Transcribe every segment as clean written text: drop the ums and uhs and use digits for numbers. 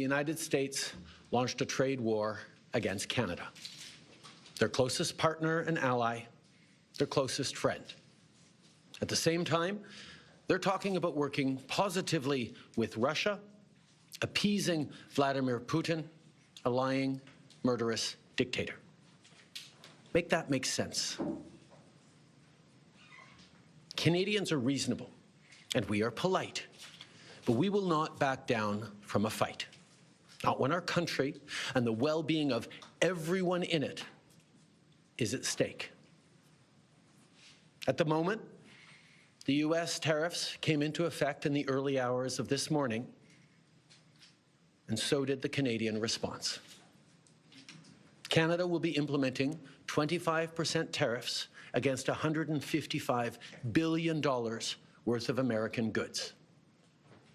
The United States launched a trade war against Canada, their closest partner and ally, their closest friend. At the same time, they're talking about working positively with Russia, appeasing Vladimir Putin, a lying, murderous dictator. Make that make sense. Canadians are reasonable, and we are polite, but we will not back down from a fight. Not when our country and the well-being of everyone in it is at stake. At the moment, the U.S. tariffs came into effect in the early hours of this morning, and so did the Canadian response. Canada will be implementing 25% tariffs against $155 billion worth of American goods,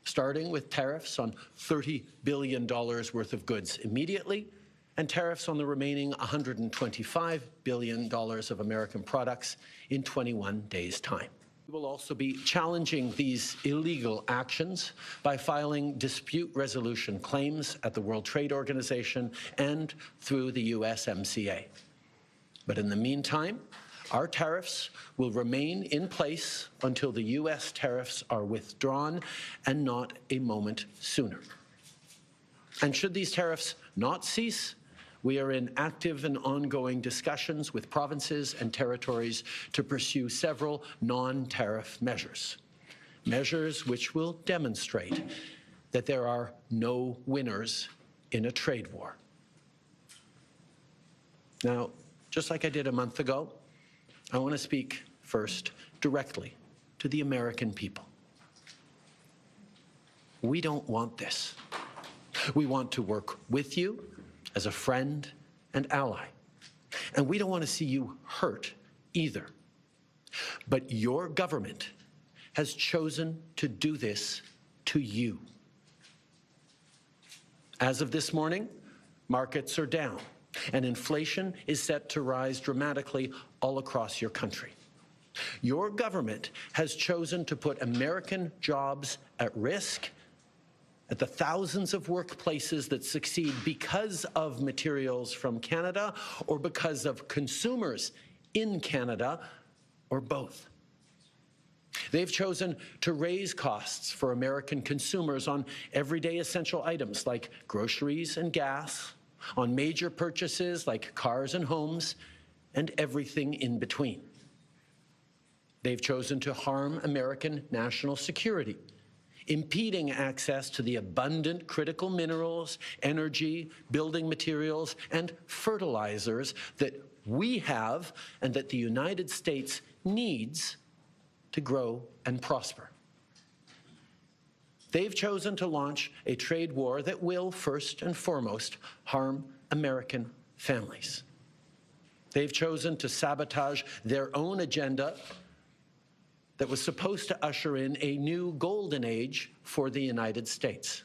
starting with tariffs on $30 billion worth of goods immediately, and tariffs on the remaining $125 billion of American products in 21 days' time. We will also be challenging these illegal actions by filing dispute resolution claims at the World Trade Organization and through the USMCA. But in the meantime, our tariffs will remain in place until the U.S. tariffs are withdrawn, and not a moment sooner. And should these tariffs not cease, we are in active and ongoing discussions with provinces and territories to pursue several non-tariff measures, measures which will demonstrate that there are no winners in a trade war. Now, just like I did a month ago, I want to speak first directly to the American people. We don't want this. We want to work with you as a friend and ally. And we don't want to see you hurt either. But your government has chosen to do this to you. As of this morning, markets are down, and inflation is set to rise dramatically all across your country. Your government has chosen to put American jobs at risk, at the thousands of workplaces that succeed because of materials from Canada or because of consumers in Canada, or both. They've chosen to raise costs for American consumers on everyday essential items like groceries and gas, on major purchases like cars and homes, and everything in between. They've chosen to harm American national security, impeding access to the abundant critical minerals, energy, building materials, and fertilizers that we have and that the United States needs to grow and prosper. They've chosen to launch a trade war that will, first and foremost, harm American families. They've chosen to sabotage their own agenda that was supposed to usher in a new golden age for the United States.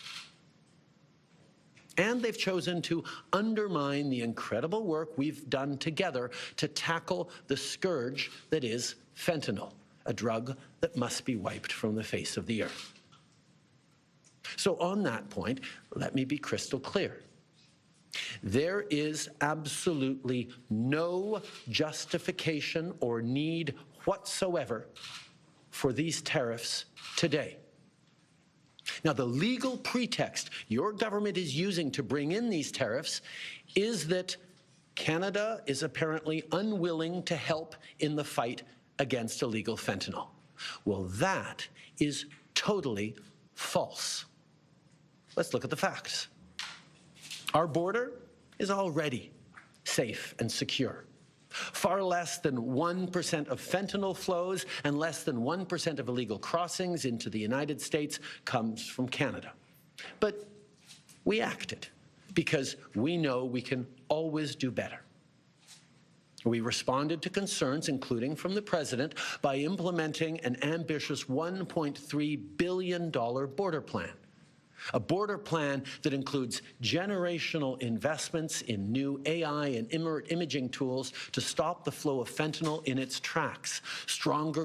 And they've chosen to undermine the incredible work we've done together to tackle the scourge that is fentanyl, a drug that must be wiped from the face of the earth. So on that point, let me be crystal clear. There is absolutely no justification or need whatsoever for these tariffs today. Now, the legal pretext your government is using to bring in these tariffs is that Canada is apparently unwilling to help in the fight against illegal fentanyl. Well, that is totally false. Let's look at the facts. Our border is already safe and secure. Far less than 1% of fentanyl flows and less than 1% of illegal crossings into the United States comes from Canada. But we acted because we know we can always do better. We responded to concerns, including from the President, by implementing an ambitious $1.3 billion border plan. A border plan that includes generational investments in new AI and imaging tools to stop the flow of fentanyl in its tracks, stronger